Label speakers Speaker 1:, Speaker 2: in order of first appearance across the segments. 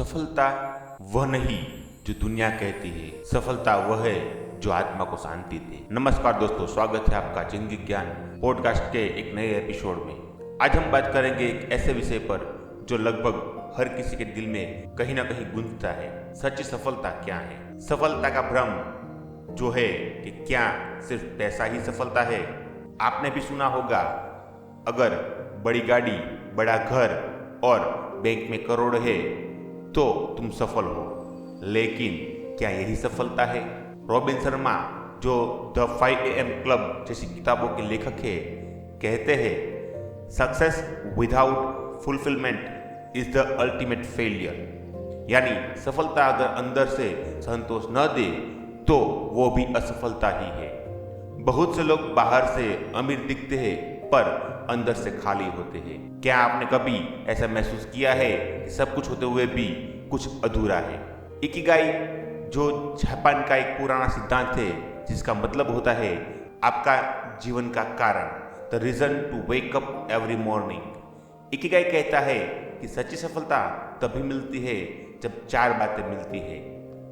Speaker 1: सफलता वह नहीं जो दुनिया कहती है, सफलता वह है जो आत्मा को शांति दे। नमस्कार दोस्तों, स्वागत है आपका जिंदगी ज्ञान पॉडकास्ट के एक नए एपिसोड में। आज हम बात करेंगे एक ऐसे विषय पर जो लगभग हर किसी के दिल में कहीं ना कहीं गूंजता है। सच्ची सफलता क्या है? सफलता का भ्रम जो है कि क्या सिर्फ पैसा ही सफलता है। आपने भी सुना होगा, अगर बड़ी गाड़ी, बड़ा घर और बैंक में करोड़ है तो तुम सफल हो। लेकिन क्या यही सफलता है? रॉबिन शर्मा, जो द 5 AM क्लब जैसी किताबों के लेखक है, कहते हैं success without fulfilment is the ultimate failure. यानी सफलता अगर अंदर से संतोष न दे तो वो भी असफलता ही है। बहुत से लोग बाहर से अमीर दिखते हैं पर अंदर से खाली होते हैं। क्या आपने कभी ऐसा महसूस किया है कि सब कुछ होते हुए भी कुछ अधूरा है? इकिगाई, जो जापान का एक पुराना सिद्धांत है जिसका मतलब होता है आपका जीवन का कारण, the reason to wake up every morning. Ikigai कहता है कि सच्ची सफलता तभी मिलती है जब 4 बातें मिलती है।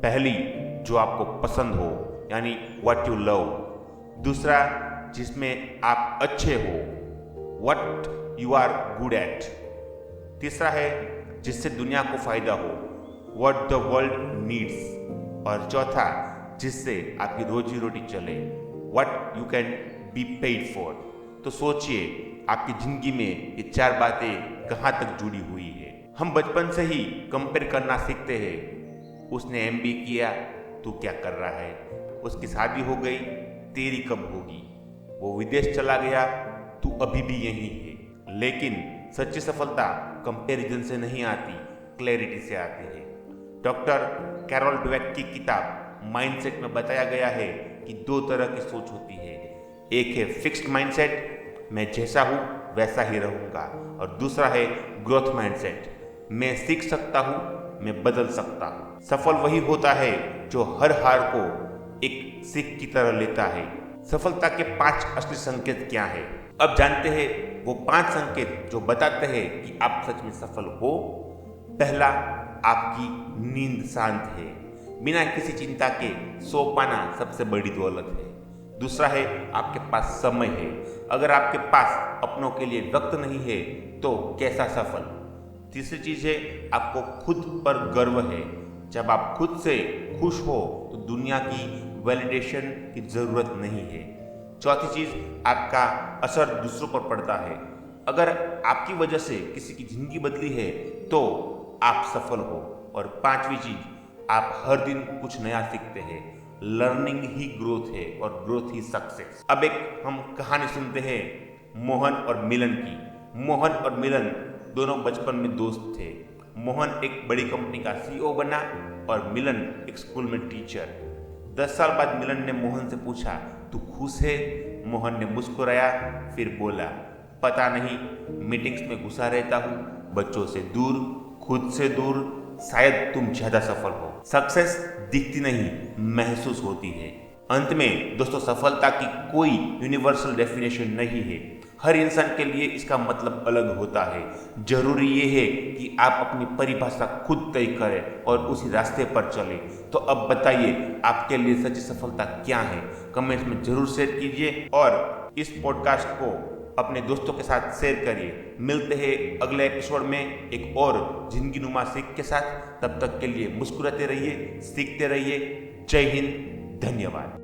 Speaker 1: पहली, जो आपको पसंद हो, यानी व्हाट यू लव। दूसरा, जिसमें आप अच्छे हो, what you are good at. तीसरा है जिससे दुनिया को फायदा हो, व्हाट द वर्ल्ड नीड्स। और चौथा, जिससे आपकी रोजी रोटी चले, what you can be paid for. तो सोचिए, आपकी जिंदगी में ये 4 बातें कहाँ तक जुड़ी हुई है। हम बचपन से ही कंपेयर करना सीखते हैं। उसने MBA किया, तू क्या कर रहा है? उसकी शादी हो गई, तेरी कब होगी? वो विदेश चला गया, तू अभी भी यहीं है। लेकिन सच्ची सफलता कंपैरिजन से नहीं आती, क्लैरिटी से आती है। डॉक्टर कैरोल डवेक की किताब माइंडसेट में बताया गया है कि 2 तरह की सोच होती है। एक है फिक्स्ड माइंडसेट, मैं जैसा हूँ वैसा ही रहूँगा। और दूसरा है ग्रोथ माइंडसेट, मैं सीख सकता हूँ, मैं बदल सकता हूँ। सफल वही होता है जो हर हार को एक सीख की तरह लेता है। सफलता के 5 असली संकेत क्या है? अब जानते हैं वो 5 संकेत जो बताते हैं कि आप सच में सफल हो। पहला, आपकी नींद शांत है, बिना किसी चिंता के सो पाना सबसे बड़ी दौलत है। दूसरा है, आपके पास समय है, अगर आपके पास अपनों के लिए वक्त नहीं है तो कैसा सफल। तीसरी चीज है, आपको खुद पर गर्व है, जब आप खुद से खुश हो तो दुनिया की वैलिडेशन की जरूरत नहीं है। चौथी चीज, आपका असर दूसरों पर पड़ता है, अगर आपकी वजह से किसी की जिंदगी बदली है तो आप सफल हो। और 5वीं चीज, आप हर दिन कुछ नया सीखते हैं, लर्निंग ही ग्रोथ है और ग्रोथ ही सक्सेस। अब एक हम कहानी सुनते हैं मोहन और मिलन की। मोहन और मिलन दोनों बचपन में दोस्त थे। मोहन एक बड़ी कंपनी का CEO बना और मिलन एक स्कूल में टीचर। 10 साल बाद मिलन ने मोहन से पूछा, तू खुश है? मोहन ने मुस्कुराया, फिर बोला, पता नहीं, मीटिंग्स में घुसा रहता हूँ, बच्चों से दूर, खुद से दूर। शायद तुम ज्यादा सफल हो। सक्सेस दिखती नहीं, महसूस होती है। अंत में दोस्तों, सफलता की कोई यूनिवर्सल डेफिनेशन नहीं है। हर इंसान के लिए इसका मतलब अलग होता है। जरूरी ये है कि आप अपनी परिभाषा खुद तय करें और उसी रास्ते पर चलें। तो अब बताइए, आपके लिए सच्ची सफलता क्या है? कमेंट्स में जरूर शेयर कीजिए और इस पॉडकास्ट को अपने दोस्तों के साथ शेयर करिए। मिलते हैं अगले एपिसोड में एक और जिंदगी नुमा सीख के साथ। तब तक के लिए मुस्कुराते रहिए, सीखते रहिए। जय हिंद, धन्यवाद।